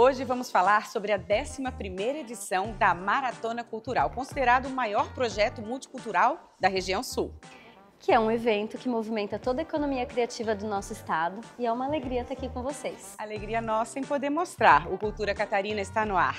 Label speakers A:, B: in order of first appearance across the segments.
A: Hoje vamos falar sobre a 11ª edição da Maratona Cultural, considerado o maior projeto multicultural da região sul.
B: Que é um evento que movimenta toda a economia criativa do nosso estado e é uma alegria estar aqui com vocês.
A: Alegria nossa em poder mostrar. O Cultura Catarina está no ar.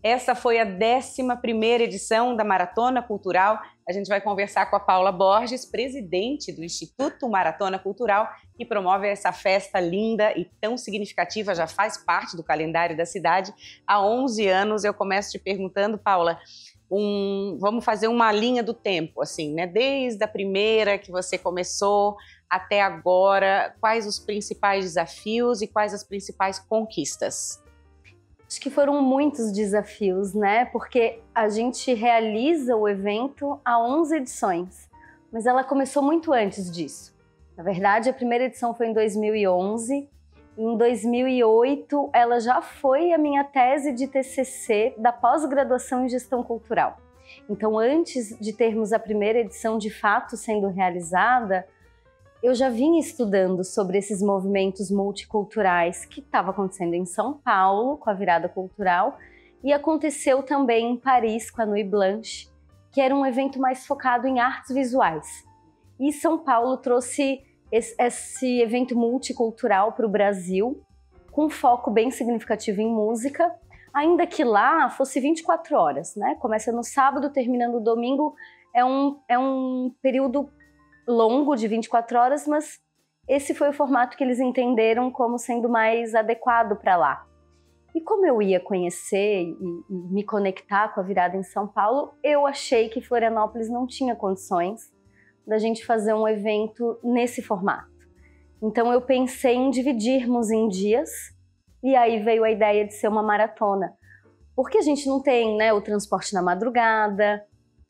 A: Essa foi a 11ª edição da Maratona Cultural. A gente vai conversar com a Paula Borges, presidente do Instituto Maratona Cultural, que promove essa festa linda e tão significativa, já faz parte do calendário da cidade há 11 anos. Eu começo te perguntando, Paula, vamos fazer uma linha do tempo, assim, né? Desde a primeira que você começou até agora, quais os principais desafios e quais as principais conquistas?
B: Acho que foram muitos desafios, né? Porque a gente realiza o evento há 11 edições, mas ela começou muito antes disso. Na verdade, a primeira edição foi em 2011. Em 2008, ela já foi a minha tese de TCC da pós-graduação em Gestão Cultural. Então, antes de termos a primeira edição de fato sendo realizada, eu já vinha estudando sobre esses movimentos multiculturais que estavam acontecendo em São Paulo, com a virada cultural, e aconteceu também em Paris, com a Nuit Blanche, que era um evento mais focado em artes visuais. E São Paulo trouxe esse evento multicultural para o Brasil, com um foco bem significativo em música, ainda que lá fosse 24 horas, né? Começa no sábado, termina no domingo, é um período longo de 24 horas, mas esse foi o formato que eles entenderam como sendo mais adequado para lá. E como eu ia conhecer e me conectar com a virada em São Paulo, eu achei que Florianópolis não tinha condições da gente fazer um evento nesse formato. Então eu pensei em dividirmos em dias e aí veio a ideia de ser uma maratona. Porque a gente não tem, né, o transporte na madrugada,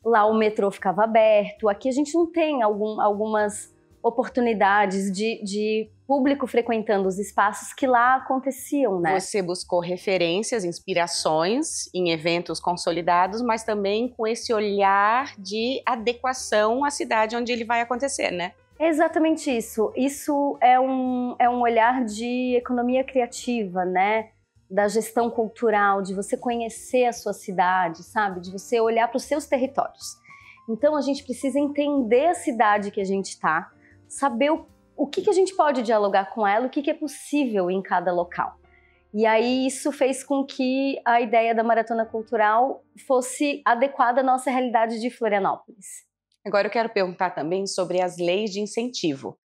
B: lá o metrô ficava aberto, aqui a gente não tem algumas oportunidades de público frequentando os espaços que lá aconteciam, né?
A: Você buscou referências, inspirações em eventos consolidados, mas também com esse olhar de adequação à cidade onde ele vai acontecer, né?
B: É exatamente isso. Isso é um olhar de economia criativa, né? Da gestão cultural, de você conhecer a sua cidade, sabe? De você olhar para os seus territórios. Então a gente precisa entender a cidade que a gente está, saber o que a gente pode dialogar com ela, o que é possível em cada local. E aí isso fez com que a ideia da Maratona Cultural fosse adequada à nossa realidade de Florianópolis.
A: Agora eu quero perguntar também sobre as leis de incentivo,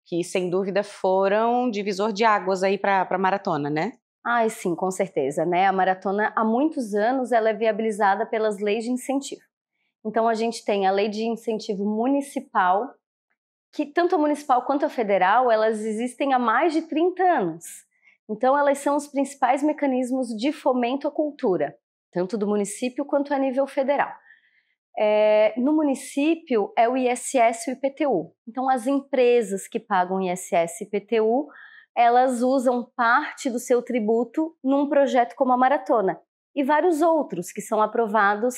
A: que sem dúvida foram divisor de águas aí para a maratona, né?
B: Ah, sim, com certeza, né? A maratona, há muitos anos, ela é viabilizada pelas leis de incentivo. Então, a gente tem a lei de incentivo municipal, que tanto a municipal quanto a federal, elas existem há mais de 30 anos. Então, elas são os principais mecanismos de fomento à cultura, tanto do município quanto a nível federal. No município, é o ISS e o IPTU. Então, as empresas que pagam ISS e IPTU, elas usam parte do seu tributo num projeto como a Maratona e vários outros que são aprovados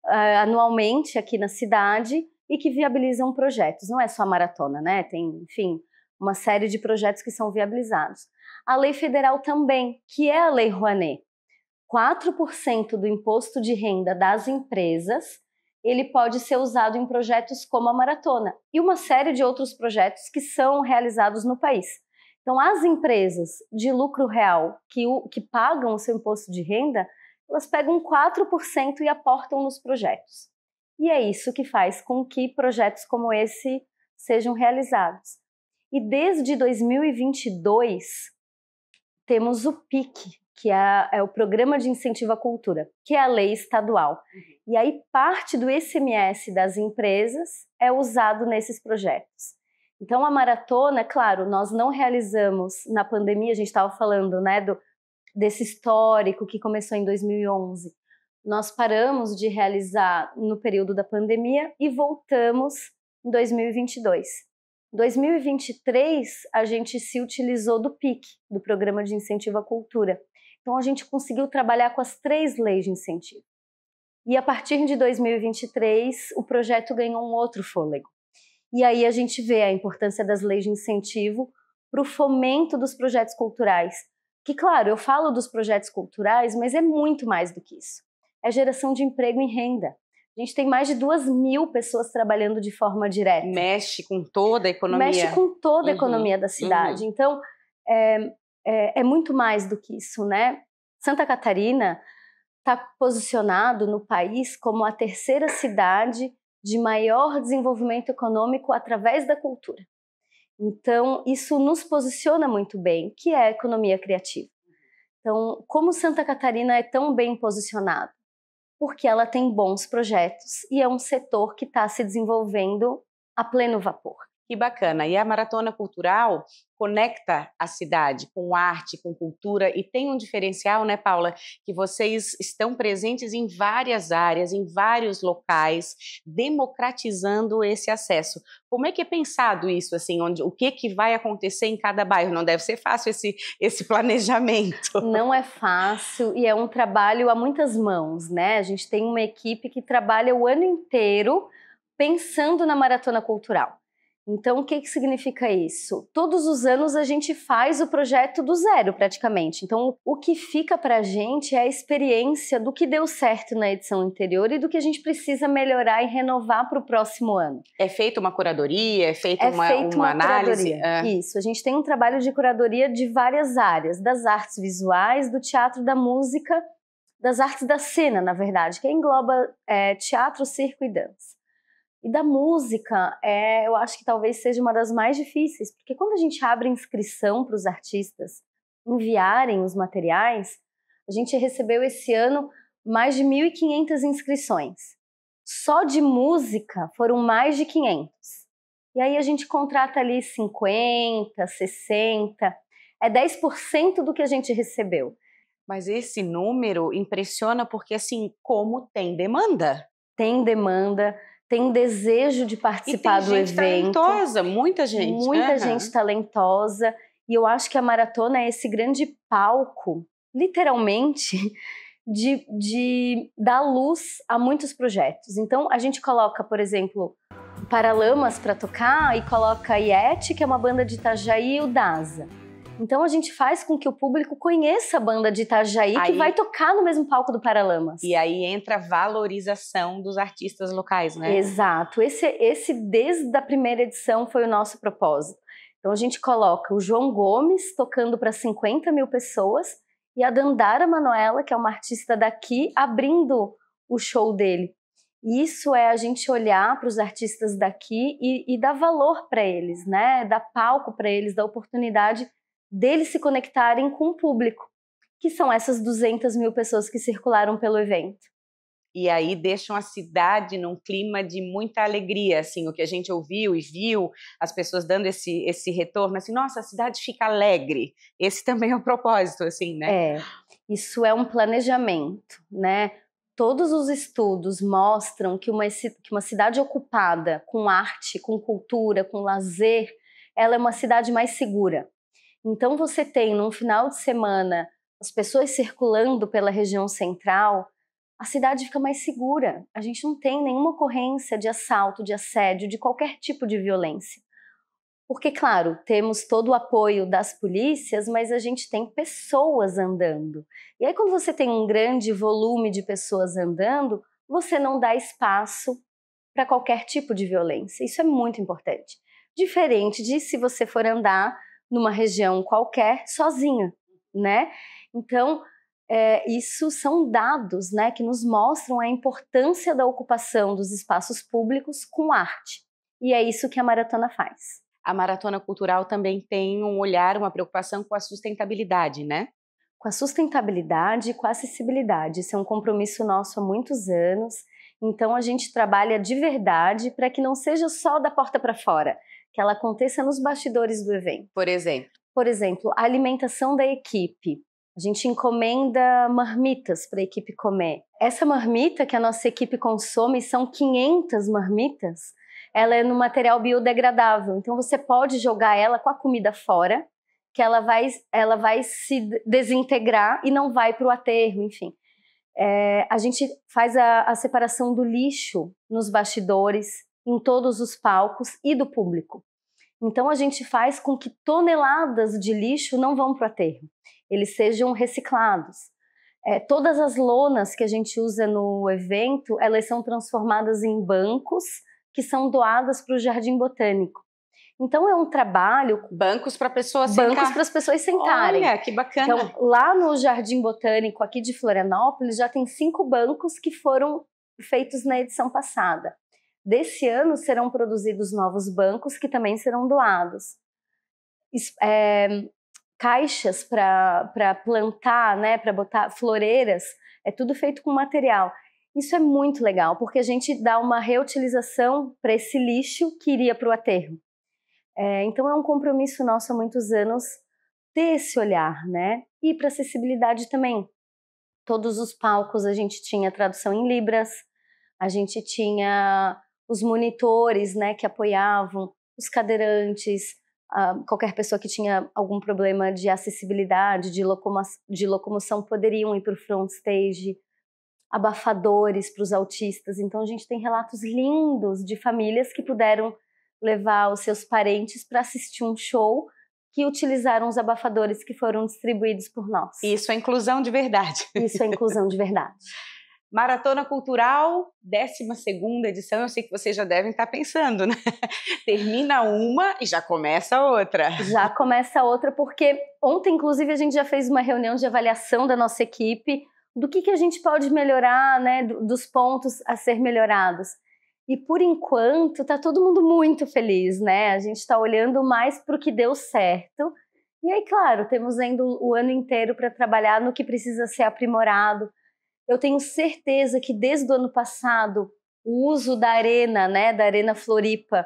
B: anualmente aqui na cidade e que viabilizam projetos. Não é só a Maratona, né? Tem, enfim, uma série de projetos que são viabilizados. A lei federal também, que é a Lei Rouanet. 4% do imposto de renda das empresas, ele pode ser usado em projetos como a Maratona e uma série de outros projetos que são realizados no país. Então, as empresas de lucro real que pagam o seu imposto de renda, elas pegam 4% e aportam nos projetos. E é isso que faz com que projetos como esse sejam realizados. E desde 2022, temos o PIC, que é o Programa de Incentivo à Cultura, que é a lei estadual. E aí parte do ICMS das empresas é usado nesses projetos. Então, a maratona, claro, nós não realizamos na pandemia, a gente estava falando, né, desse histórico que começou em 2011. Nós paramos de realizar no período da pandemia e voltamos em 2022. Em 2023, a gente se utilizou do PIC, do Programa de Incentivo à Cultura. Então, a gente conseguiu trabalhar com as 3 leis de incentivo. E a partir de 2023, o projeto ganhou um outro fôlego. E aí a gente vê a importância das leis de incentivo para o fomento dos projetos culturais. Que, claro, eu falo dos projetos culturais, mas é muito mais do que isso. É geração de emprego e renda. A gente tem mais de 2.000 pessoas trabalhando de forma direta.
A: Mexe com toda a economia.
B: Mexe com toda a economia da cidade. Então, é muito mais do que isso, né? Santa Catarina está posicionado no país como a 3ª cidade de maior desenvolvimento econômico através da cultura. Então, isso nos posiciona muito bem, que é a economia criativa. Então, como Santa Catarina é tão bem posicionada? Porque ela tem bons projetos e é um setor que está se desenvolvendo a pleno vapor.
A: Que bacana. E a Maratona Cultural conecta a cidade com arte, com cultura, e tem um diferencial, né, Paula, que vocês estão presentes em várias áreas, em vários locais, democratizando esse acesso. Como é que é pensado isso, assim, o que vai acontecer em cada bairro? Não deve ser fácil esse planejamento.
B: Não é fácil e é um trabalho a muitas mãos, né? A gente tem uma equipe que trabalha o ano inteiro pensando na Maratona Cultural. Então, o que significa isso? Todos os anos a gente faz o projeto do zero, praticamente. Então, o que fica para a gente é a experiência do que deu certo na edição anterior e do que a gente precisa melhorar e renovar para o próximo ano.
A: É feita uma curadoria? É feita uma análise?
B: Isso, a gente tem um trabalho de curadoria de várias áreas, das artes visuais, do teatro, da música, das artes da cena, na verdade, que engloba teatro, circo e dança. E da música, eu acho que talvez seja uma das mais difíceis, porque quando a gente abre inscrição para os artistas enviarem os materiais, a gente recebeu esse ano mais de 1.500 inscrições. Só de música foram mais de 500. E aí a gente contrata ali 50, 60, é 10% do que a gente recebeu.
A: Mas esse número impressiona porque, assim, como tem demanda.
B: Tem demanda. Tem desejo de participar do evento.
A: E tem gente talentosa, muita gente.
B: Muita gente talentosa. E eu acho que a maratona é esse grande palco, literalmente, de dar luz a muitos projetos. Então, a gente coloca, por exemplo, Paralamas para tocar e coloca a Yeti, que é uma banda de Itajaí, e o Daza. Então a gente faz com que o público conheça a banda de Itajaí, que vai tocar no mesmo palco do Paralamas.
A: E aí entra a valorização dos artistas locais, né?
B: Exato. Esse desde a primeira edição foi o nosso propósito. Então a gente coloca o João Gomes tocando para 50.000 pessoas e a Dandara Manoela, que é uma artista daqui, abrindo o show dele. E isso é a gente olhar para os artistas daqui e dar valor para eles, né? Dar palco para eles, dar oportunidade deles se conectarem com o público, que são essas 200.000 pessoas que circularam pelo evento.
A: E aí deixam a cidade num clima de muita alegria, assim, o que a gente ouviu e viu, as pessoas dando esse retorno, assim, nossa, a cidade fica alegre. Esse também é o propósito, assim, né?
B: Isso é um planejamento, né? Todos os estudos mostram que uma cidade ocupada com arte, com cultura, com lazer, ela é uma cidade mais segura. Então você tem, num final de semana, as pessoas circulando pela região central, a cidade fica mais segura. A gente não tem nenhuma ocorrência de assalto, de assédio, de qualquer tipo de violência. Porque, claro, temos todo o apoio das polícias, mas a gente tem pessoas andando. E aí, quando você tem um grande volume de pessoas andando, você não dá espaço para qualquer tipo de violência. Isso é muito importante. Diferente de se você for andar numa região qualquer, sozinha, né? Então, isso são dados, né, que nos mostram a importância da ocupação dos espaços públicos com arte. E é isso que a maratona faz.
A: A Maratona Cultural também tem um olhar, uma preocupação com a sustentabilidade, né?
B: Com a sustentabilidade e com a acessibilidade. Isso é um compromisso nosso há muitos anos. Então a gente trabalha de verdade para que não seja só da porta para fora, que ela aconteça nos bastidores do evento.
A: Por exemplo?
B: Por exemplo, a alimentação da equipe. A gente encomenda marmitas para a equipe comer. Essa marmita que a nossa equipe consome, são 500 marmitas, ela é no material biodegradável. Então você pode jogar ela com a comida fora, que ela vai se desintegrar e não vai para o aterro, enfim. A gente faz a separação do lixo nos bastidores, em todos os palcos e do público. Então a gente faz com que toneladas de lixo não vão para o aterro, eles sejam reciclados. Todas as lonas que a gente usa no evento, elas são transformadas em bancos que são doadas para o Jardim Botânico. Então é um trabalho...
A: Bancos para pessoas
B: Bancos para as pessoas sentarem.
A: Olha, que bacana.
B: Então, lá no Jardim Botânico aqui de Florianópolis, já tem 5 bancos que foram feitos na edição passada. Desse ano serão produzidos novos bancos que também serão doados. Caixas para plantar, né, para botar floreiras, é tudo feito com material. Isso é muito legal, porque a gente dá uma reutilização para esse lixo que iria para o aterro. Então é um compromisso nosso há muitos anos ter esse olhar, né? E para acessibilidade também. Todos os palcos a gente tinha tradução em Libras, a gente tinha os monitores, né, que apoiavam, os cadeirantes, qualquer pessoa que tinha algum problema de acessibilidade, de locomoção, poderiam ir para o front stage, abafadores para os autistas. Então a gente tem relatos lindos de famílias que puderam levar os seus parentes para assistir um show que utilizaram os abafadores que foram distribuídos por nós.
A: Isso é inclusão de verdade.
B: Isso é inclusão de verdade.
A: Maratona Cultural, 12ª edição, eu sei que vocês já devem estar pensando, né? Termina uma e já começa outra.
B: Já começa outra, porque ontem, inclusive, a gente já fez uma reunião de avaliação da nossa equipe, do que a gente pode melhorar, né, dos pontos a ser melhorados. E, por enquanto, está todo mundo muito feliz, né? A gente está olhando mais para o que deu certo. E aí, claro, temos ainda o ano inteiro para trabalhar no que precisa ser aprimorado. Eu tenho certeza que desde o ano passado, o uso da arena, né, da Arena Floripa,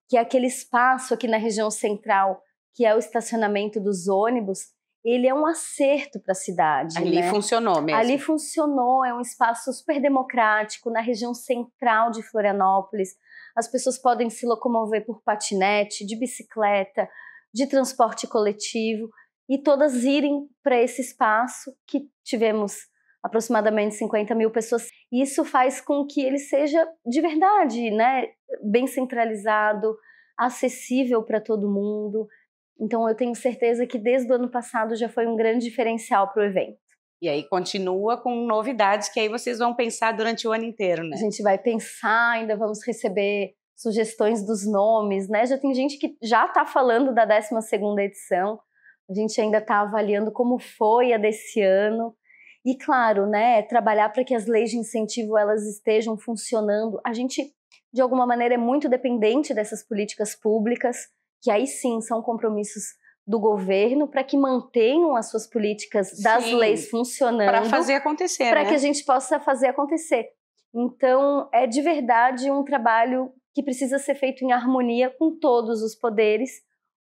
B: que é aquele espaço aqui na região central, que é o estacionamento dos ônibus, ele é um acerto para a cidade.
A: Ali,
B: né?
A: Funcionou mesmo.
B: Ali funcionou, é um espaço super democrático, na região central de Florianópolis. As pessoas podem se locomover por patinete, de bicicleta, de transporte coletivo, e todas irem para esse espaço que tivemos aproximadamente 50 mil pessoas. E isso faz com que ele seja de verdade, né, bem centralizado, acessível para todo mundo. Então eu tenho certeza que desde o ano passado já foi um grande diferencial para o evento.
A: E aí continua com novidades que aí vocês vão pensar durante o ano inteiro, né?
B: A gente vai pensar, ainda vamos receber sugestões dos nomes, né? Já tem gente que já está falando da 12ª edição, a gente ainda está avaliando como foi a desse ano. E claro, né, trabalhar para que as leis de incentivo elas estejam funcionando. A gente, de alguma maneira, é muito dependente dessas políticas públicas, que aí sim são compromissos do governo para que mantenham as suas políticas das leis funcionando.
A: Para fazer acontecer,
B: para
A: né?
B: que a gente possa fazer acontecer. Então, é de verdade um trabalho que precisa ser feito em harmonia com todos os poderes,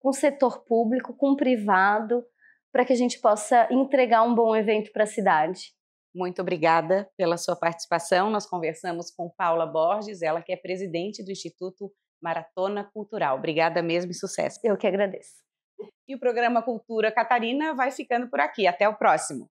B: com o setor público, com o privado, para que a gente possa entregar um bom evento para a cidade.
A: Muito obrigada pela sua participação. Nós conversamos com Paula Borges, ela que é presidente do Instituto Maratona Cultural. Obrigada mesmo e sucesso.
B: Eu que agradeço.
A: E o programa Cultura Catarina vai ficando por aqui. Até o próximo.